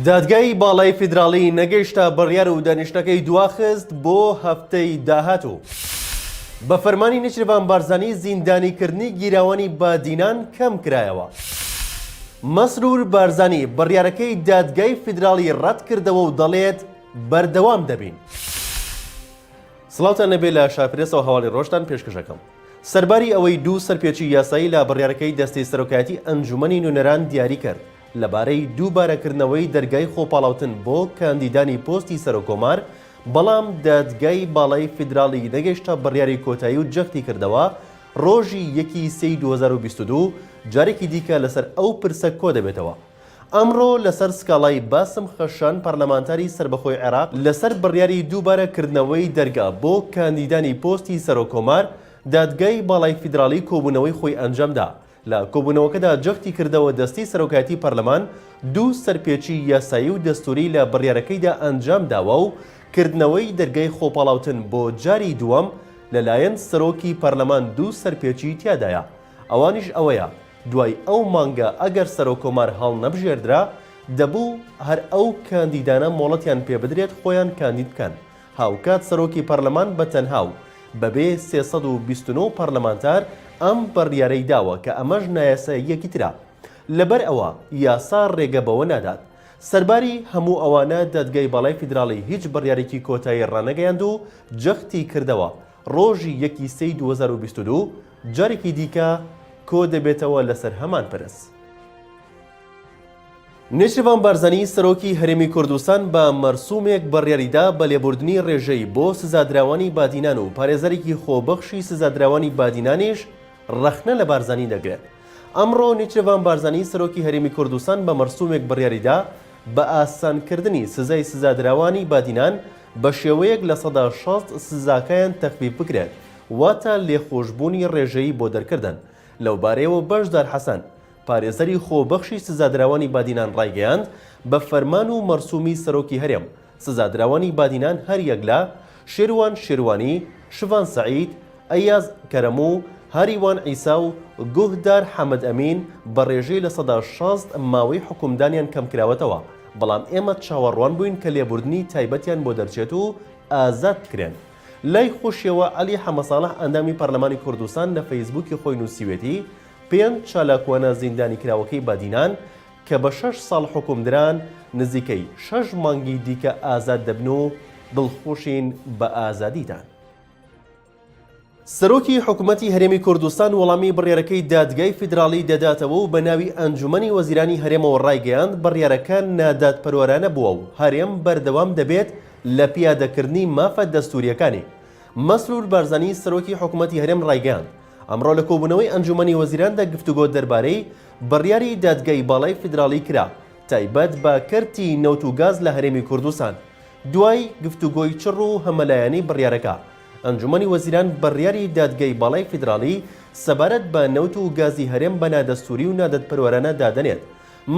دادگای باڵای فیدراڵی نەگەیشتە بڕیار و دانیشتەکەی دواخست بۆ هەفتەی داهاتوو. بە فەرمانی نێچیروان بارزانی زیندانیکردنی گیراوانی بادینان کەم کرایەوە. مەسرور بارزانی بڕیارەکەی دادگای فیدراڵی ڕەت کردەوە و دەڵێت بەردەوام دەبین. سڵاوتان لەبێ لە شاپرێسەوە هەواڵی ڕۆژتان پێشکەشەکەم. سەرباری ئەوەی دوو سەرپێچی یاسایی لە بڕیارەکەی دەستەی سەرۆکایەتی ئەنجومەنی نوێنەران دیاری کرد لەبارەی دووبارەکردنەوەی دەرگای خۆپاڵاوتن بۆ کاندیدانی پۆستی سەرۆکۆمار، بەڵام دادگای باڵای فیدراڵی نەگەیشتە بڕیاری کۆتایی و جەختی کردەوە ڕۆژی 1/3/2022 جارێکی دیکە لەسەر ئەو پرسە کۆ دەبێتەوە. ئەمڕۆ لەسەر سکاڵای باسم خەشان پەرلەمانتاری سربەخۆی عێراق لەسەر بڕیاری دووبارەکردنەوەی دەرگا بۆ کاندیدانی پۆستی سەرۆکۆمار دادگای باڵای فیدراڵی کۆبوونەوەی خۆی ئەنجامدا. لە کۆبوونەوەکەدا جەختی کردەوە دەستی سەرۆکایەتی پەرلەمان دوو سەرپێچی یاسایی و دەستوری لە بڕیارەکەیدا ئەنجام داوە و کردنەوەی دەرگای خۆپاڵاوتن بۆ جاری دووەم لەلایەن سەرۆکی پەرلەمان دوو سەرپێچی تیادایە. ئەوانیش ئەوەیە دوای ئەو مانگە ئەگەر سەرۆکۆمار هەڵ نەبژێردرا دەبوو هەر ئەو کاندیدانە مۆڵەتیان پێ بدرێت خۆیان کاندید بکەن. هاوکات سەرۆکی پەرلەمان بەتەنها و بەبێ 329 پەرلەمانتار ئەم بڕیارەی داوە کە ئەمەش نایاساییەکی ترا. لەبەر ئەوە یاسا ڕێگە بەوە نادات. سەرباری هەموو ئەوانە دادگای باڵای فیدراڵی هیچ بڕیارێکی کۆتایی ڕانەگەیاند و جەختی کردەوە ڕۆژی 1/3/2022 جارێکی دیکە کۆ دەبێتەوە لەسەر هەمان پرس. نێچیروان بارزانی سەرۆکی هەرێمی کوردستان بە مەرسوومێک بڕیاریدا بە لێبوردنی ڕێژەی بۆ سزادراوانی بادینان و پارێزەرێکی خۆبەخشی سزادراوانی بادینانیش ڕەخنە لە بارزانی دەگرێت. ئەمڕۆ نێچیروان بارزانی سەرۆکی هەرێمی کوردستان بە مەرسوومێک بڕیاریدا بە ئاسانکردنی سزای سزادراوانی بادینان بە شێوەیەک لە 60 سزاکەیان تەخفیف بکرێت، واتە لێخۆشبوونی ڕێژەیی بۆ دەرکردن. لەو بارەیەوە بەشدار حەسەن پارێزەری خۆبەخشی سزادراوانی بادینان ڕایگەیاند بە فەرمان و مەرسوومی سەرۆکی هەرێم سزادراوانی بادینان هەر یەک لە شێروان شێروانی، شڤان سەعید، ئەیاز کەرەموو، هاریوان عیسا و گوهدار حەمەد ئەمین بە ڕێژەی لە 60 ماوەی حکومدانیان کەم کراوەتەوە، بەڵام ئێمە چاوەڕوان بووین کە لێبوردنی تایبەتیان بۆ دەرچێت و ئازاد بکرێن. لای خۆشیەوە عەلی حەمەساڵح ئەندامی پەرلەمانی کوردستان لە فەیسبووکی خۆی نووسیوێتی 5 چالاکوانە زیندانی کراوەکەی بادینان کە بە 6 ساڵ حکومدران نزیکەی 6 مانگی دیکە ئازاد دەبن و دڵخۆشین بە ئازادیتان. سەرۆکی حکوومەتی هەرێمی کوردستان وەڵامی بڕیارەکەی دادگای فیدراڵی دەداتەوە و بە ناوی ئەنجومەنی وەزیرانی هەرێمەوە ڕایگەیاند بڕیارەکە نادادپەروەرانە بووە و هەرێم بەردەوام دەبێت لە پیادەکردنی مافە دەستوریەکانی. مەسرور بارزانی سەرۆکی حکوومەتی هەرێم ڕایگەیاند ئەمڕۆ لە کۆبوونەوەی ئەنجومەنی وەزیراندا گفتوگۆ دەربارەی بڕیاری دادگای باڵای فیدراڵی کرا تایبەت بە کەرتی نەوت و گاز لە هەرێمی کوردستان. دوای گفتوگۆی چڕ و هەمەلایەنی بڕیارەکە ئەنجومەنی وەزیران بڕیاری دادگای باڵای فیدراڵی سەبارەت بە نەوت و گازی هەرێم بە نادەستوری و نادەدپەروەرانە دادەنێت.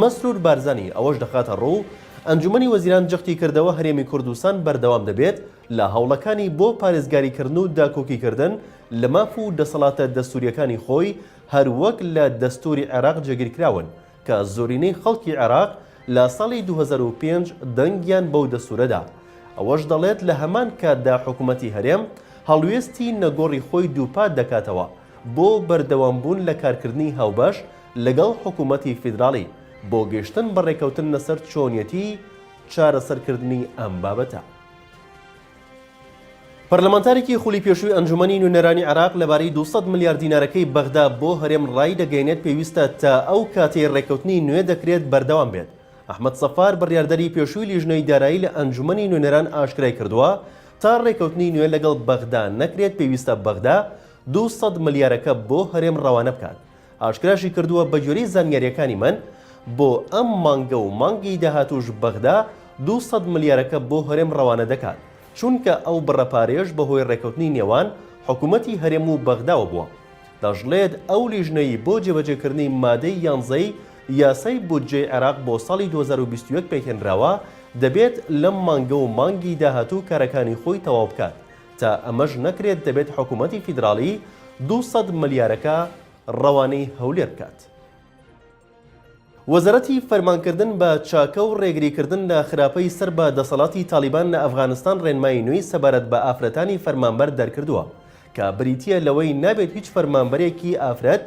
مەسرور بارزانی ئەوەش دەخاتە ڕوو ئەنجومەنی وەزیران جەختی کردەوە هەرێمی کوردستان بەردەوام دەبێت لە هەوڵەکانی بۆ پارێزگاریکردن و داکۆکیکردن لە ماف و دەسەڵاتە دەستوریەکانی خۆی هەروەک لە دەستوری عێراق جێگیرکراون کە زۆرینەی خەڵکی عێراق لە ساڵی 2005 دەنگیان بەو دەستورەدا. ئەوەش دەڵێت لە هەمان کاتدا حکوومەتی هەرێم هەڵوێستی نەگۆڕی خۆی دووپات دەکاتەوە بۆ بەردەوامبوون لە کارکردنی هاوبەش لەگەڵ حکوومەتی فیدراڵی بۆ گەشتن بە ڕێکەوتن لەسەر چۆنیەتی چارەسەرکردنی ئەم بابەتە. پەرلەمانتارێکی خولی پێشووی ئەنجومەنی نوێنەرانی عێراق لەبارەی 200 ملیار دینارەکەی بەغدا بۆ هەرێم ڕای دەگەیەنێت پێویستە تا ئەو کاتەی ڕێکەوتنی نوێ دەکرێت بەردەوام بێت. ئەحمەد سەفار بڕیاردەری پێشووی لیژنەی دارایی لە ئەنجومەنی نوێنەران ئاشکرای کردووە تا ڕێکەوتنی نوێ لەگەڵ بەغدا نەکرێت پێویستە بەغدا 200 ملیارەکە بۆ هەرێم ڕەوانە بکات. ئاشکراشی کردووە بە جۆرەی زانیاریەکانی من بۆ ئەم مانگە و مانگی داهاتووش بەغدا 200 ملیارەکە بۆ هەرێم ڕەوانە دەکات، چونکە ئەو بڕەپارێش بەهۆی ڕێکەوتنی نێوان حکوومەتی هەرێم و بەغداوە بووە. دەژڵێت ئەو لیژنەی بۆ جێبەجێکردنی مادەی 11 یاسای بودجێی عێراق بۆ ساڵی 2021 پێکهێنراوە دەبێت لەم مانگە و مانگی داهاتوو کارەکانی خۆی تەواو بکات. تا ئەمەش نەکرێت دەبێت حکوومەتی فیدراڵی 200 ملیارەکە ڕەوانەی هەولێر بکات. وەزارەتی فەرمانکردن بە چاکە و ڕێگریکردن لە خراپەی سەر بە دەسەڵاتی تالیبان لە ئەفغانستان ڕێنمایی نوێی سەبارەت بە ئافرەتانی فەرمانبەر دەرکردووە کە بریتیە لەوەی نابێت هیچ فەرمانبەرێکی ئافرەت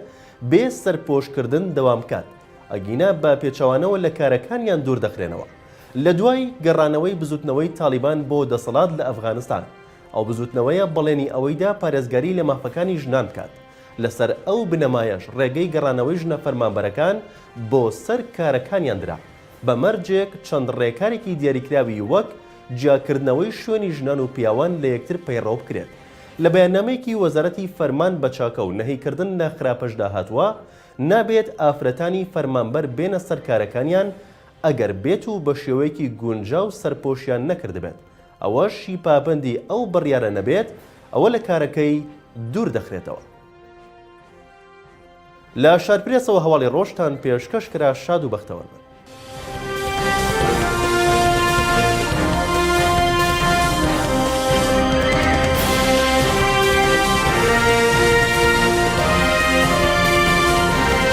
بێ سەرپۆشکردن دەوام بکات ئەگینا بە پێچەوانەوە لە کارەکانیان دوور دەخرێنەوە. لە دوای گەڕانەوەی بزوتنەوەی تالیبان بۆ دەسەڵات لە ئەفغانستان ئەو بزوتنەوەیە بەڵێنی ئەوەیدا پارێزگاری لە مافەکانی ژنان بکات. لەسەر ئەو بنەمایەش ڕێگەی گەڕانەوەی ژنە فەرمانبەرەکان بۆ سەر کارەکانیان درا بە مەرجێک چەند ڕێکارێکی دیاریکراوی وەک جیاکردنەوەی شوێنی ژنان و پیاوان لە یەکتر پەیڕەو بکرێت. لە بەیاننامەیەکی وەزارەتی فەرمان بە چاکە و نەهیکردن لە خراپەشدا هاتووە نابێت ئافرەتانی فەرمانبەر بێنە سەر کارەکانیان ئەگەر بێت و بە شێوەیەکی گونجاو سەرپۆشیان نەکردبێت. ئەوەشی پابەندی ئەو بڕیارە نەبێت ئەوە لە کارەکەی دوور دەخرێتەوە. لە شارپرێسەوە هەواڵی ڕۆژتان پێشکەش کرا شاد و بەختەوەرمە.